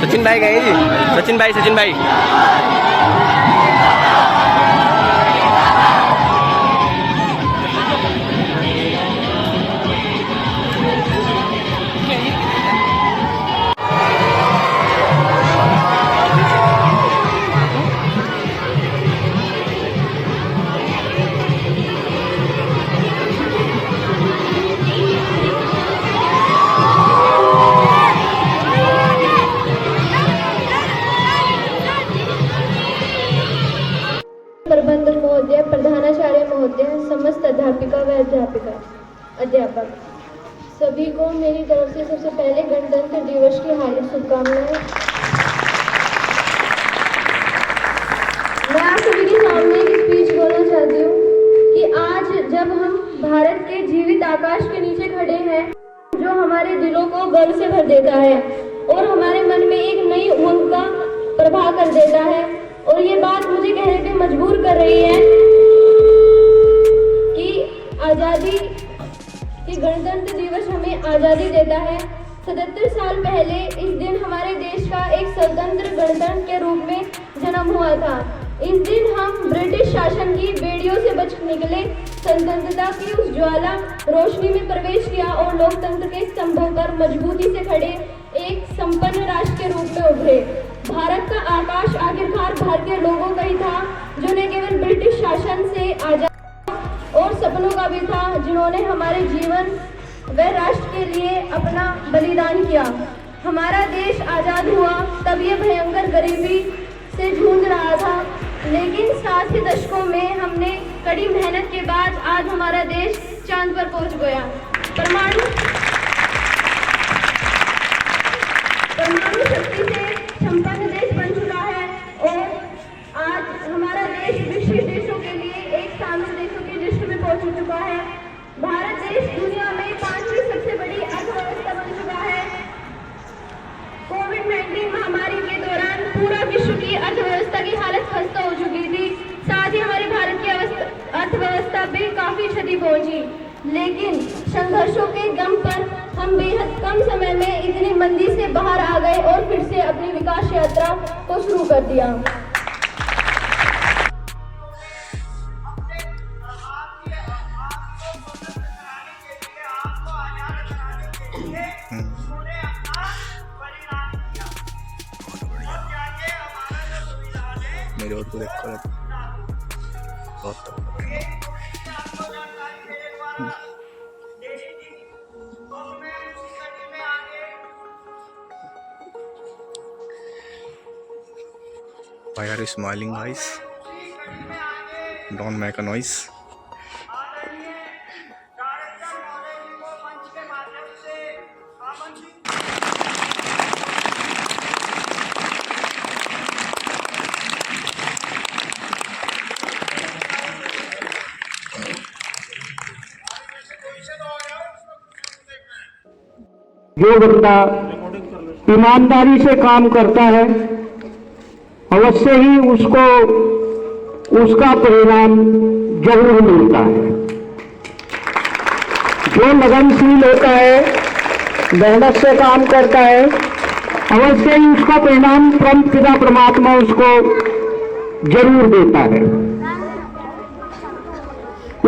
सचिन भाई गए जी, सचिन भाई प्रबंधक महोदय, प्रधानाचार्य महोदय, समस्त अध्यापिका व अध्यापक सभी को मेरी तरफ से सबसे पहले गणतंत्र दिवस की हार्दिक शुभकामनाएं। मैं आप सभी के सामने एक स्पीच बोलना चाहती हूँ कि आज जब हम भारत के जीवित आकाश के नीचे खड़े हैं, जो हमारे दिलों को गर्व से भर देता है और हमारे मन में एक नई उमंग का प्रवाह कर देता है। और ये बात मुझे कहने पे मजबूर कर रही है कि आज़ादी कि गणतंत्र दिवस हमें आज़ादी देता है। 77 साल पहले इस दिन हमारे देश का एक स्वतंत्र गणतंत्र के रूप में जन्म हुआ था। इस दिन हम ब्रिटिश शासन की बेड़ियों से बच निकले, स्वतंत्रता की उस ज्वाला रोशनी में प्रवेश किया और लोकतंत्र के स्तंभों पर मजबूती से खड़े एक संपन्न राष्ट्र के रूप में उभरे। भारत का आकाश आखिरकार भारतीय लोगों का ही था, जो न केवल ब्रिटिश शासन से आजाद और सपनों का भी था, जिन्होंने हमारे जीवन व राष्ट्र के लिए अपना बलिदान किया। हमारा देश आजाद हुआ तब ये भयंकर गरीबी से जूझ रहा था, लेकिन 60 के दशकों में हमने कड़ी मेहनत के बाद आज हमारा देश चांद पर पहुंच गया। परमाणु शक्ति से संपन्न देश बन चुका है और आज हमारा देश विश्व देशों के लिए एक शामिल देशों की लिस्ट में पहुंच चुका है। भारत देश दुनिया में 5वीं सबसे बड़ी अर्थव्यवस्था बन चुका है। कोविड-19 महामारी के दौरान पूरा विश्व की अर्थव्यवस्था की हालत खस्ता हो चुकी थी, साथ ही हमारे भारत की अर्थव्यवस्था पे काफी क्षति पहुंची। लेकिन संघर्षों के दम पर हम बेहद कम समय में इतनी मंदी से बाहर आ गए और फिर से अपनी विकास यात्रा को शुरू कर दिया। मेरे और को देखो बहुत Why are you smiling, guys? Don't make a noise. जो बंदा ईमानदारी से काम करता है, अवश्य ही उसको उसका परिणाम जरूर मिलता है। जो लगनशील होता है, मेहनत से काम करता है, अवश्य ही उसका परिणाम परम पिता परमात्मा उसको जरूर देता है।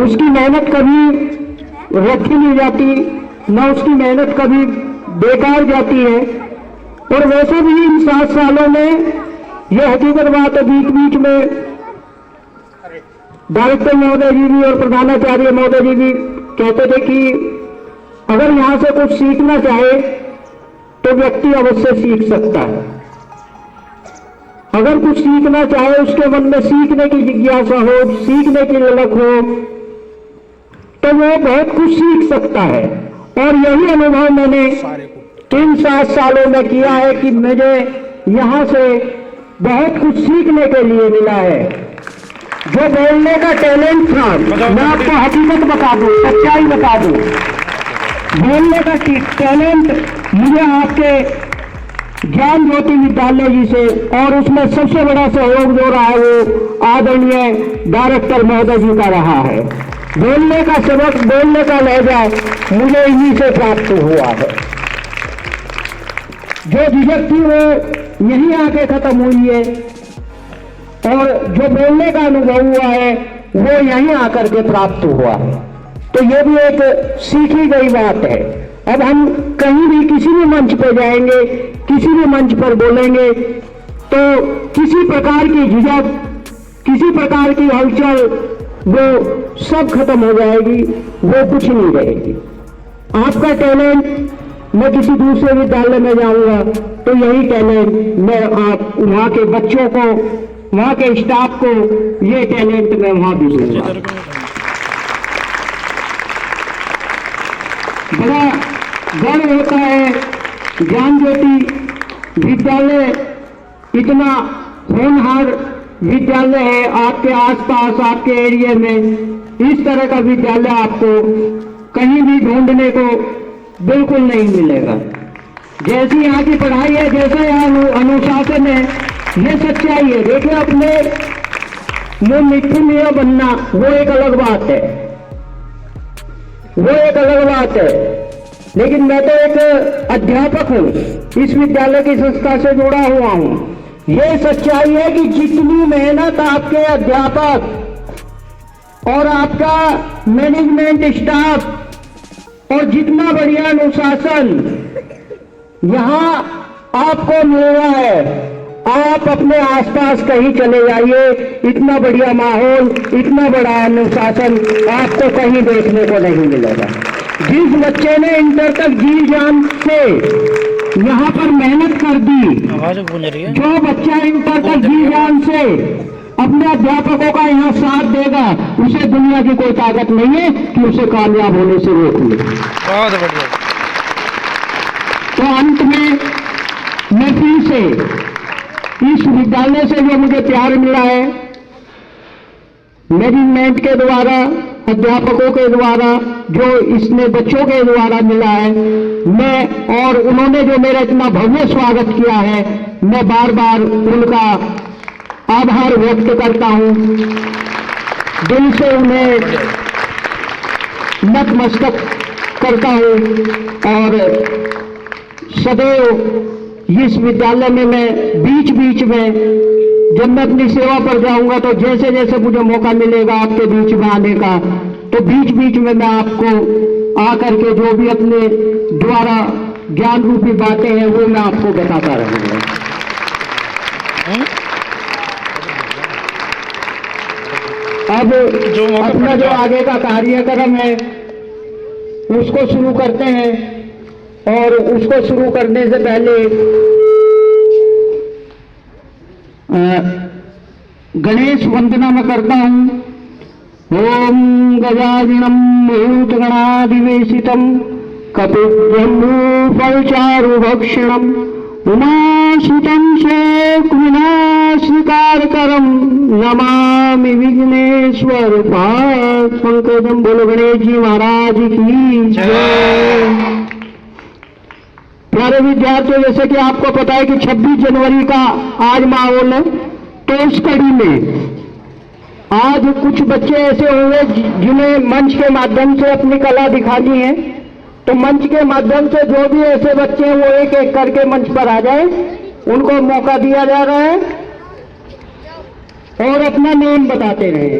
उसकी मेहनत कभी व्यर्थ नहीं जाती, न उसकी मेहनत कभी बेकार जाती है। और वैसे भी इन 7 सालों में यह हकीकत बात है, बीच बीच में डायरेक्टर महोदय जी भी और प्रधानाचार्य महोदय जी भी कहते थे कि अगर यहां से कुछ सीखना चाहे तो व्यक्ति अवश्य सीख सकता है। अगर कुछ सीखना चाहे, उसके मन में सीखने की जिज्ञासा हो, सीखने की ललक हो, तो वो बहुत कुछ सीख सकता है। और यही अनुभव मैंने इन 7 सालों में किया है कि मुझे यहाँ से बहुत कुछ सीखने के लिए मिला है। जो बोलने का टैलेंट था, मैं आपको हकीकत बता दूं, सच्चाई बता दूं, बोलने का टैलेंट मुझे आपके ज्ञान ज्योति विद्यालय जी से, और उसमें सबसे बड़ा सहयोग जो रहा है वो आदरणीय डायरेक्टर महोदय जी का रहा है। बोलने का सबक, बोलने का लहजा मुझे इन्हीं से प्राप्त हुआ है। जो झिझक थी वो यहीं आके खत्म हुई है और जो बोलने का अनुभव हुआ है वो यहीं आकर के प्राप्त हुआ है। तो ये भी एक सीखी गई बात है। अब हम कहीं भी किसी भी मंच पर जाएंगे, किसी भी मंच पर बोलेंगे तो किसी प्रकार की झिझक, किसी प्रकार की हलचल वो सब खत्म हो जाएगी, वो कुछ नहीं रहेगी। आपका टैलेंट, मैं किसी दूसरे विद्यालय में जाऊंगा तो यही टैलेंट मैं आप वहाँ के बच्चों को, वहाँ के स्टाफ को ये टैलेंट मैं वहाँ भी दूंगा। बड़ा गर्व होता है, ज्ञान ज्योति विद्यालय इतना होनहार विद्यालय है, आपके आसपास आपके एरिया में इस तरह का विद्यालय आपको कहीं भी ढूंढने को बिल्कुल नहीं मिलेगा। जैसी यहाँ की पढ़ाई है, जैसा यहाँ अनुशासन है, ये सच्चाई है। देखिए अपने मुंह मिट्टी में बनना वो एक अलग बात है, वो एक अलग बात है। लेकिन मैं तो एक अध्यापक हूँ, इस विद्यालय की संस्था से जुड़ा हुआ हूँ। ये सच्चाई है कि जितनी मेहनत आपके अध्यापक और आपका मैनेजमेंट स्टाफ और जितना बढ़िया अनुशासन यहाँ आपको मिल रहा है, आप अपने आसपास कहीं चले जाइए, इतना बढ़िया माहौल, इतना बड़ा अनुशासन आपको कहीं देखने को नहीं मिलेगा। जिस बच्चे ने इंटर तक जी जान से यहाँ पर मेहनत कर दी, जो बच्चा इंटर तक जी जान से अपने अध्यापकों का यहाँ साथ देगा, उसे दुनिया की कोई ताकत नहीं है कि उसे कामयाब होने से रोक ले। बहुत बढ़िया। तो अंत में मैं फिर से इस विद्यालय से जो मुझे प्यार मिला है, मैनेजमेंट के द्वारा, अध्यापकों के द्वारा, जो इसने बच्चों के द्वारा मिला है, मैं और उन्होंने जो मेरा इतना भव्य स्वागत किया है, मैं बार बार उनका आभार व्यक्त करता हूं। दिल से उन्हें नतमस्तक करता हूं और सदैव इस विद्यालय में मैं बीच बीच में जब मैं अपनी सेवा पर जाऊंगा तो जैसे जैसे मुझे मौका मिलेगा आपके बीच में आने का, तो बीच बीच में मैं आपको आकर के जो भी अपने द्वारा ज्ञान रूपी बातें हैं वो मैं आपको बताता रहूंगा। अब अपना जो आगे का कार्यक्रम है उसको शुरू करते हैं और उसको शुरू करने से पहले गणेश वंदना मैं करता हूं। ओम गजाननं भूतगणाधिवेशितं कपिजम्बू फलचारुभक्षणम् उमासुतं शेखविनाशकारकरं नमामि विघ्नेश्वर पंकजम। बोलो गणेश जी महाराज की जय। प्यारे विद्यार्थियों, जैसे कि आपको पता है कि 26 जनवरी का आज माहौल है, तो इस कड़ी में आज कुछ बच्चे ऐसे होंगे जिन्हें मंच के माध्यम से अपनी कला दिखानी है। तो मंच के माध्यम से जो भी ऐसे बच्चे हैं वो एक एक करके मंच पर आ जाए, उनको मौका दिया जा रहा है और अपना नाम बताते रहे।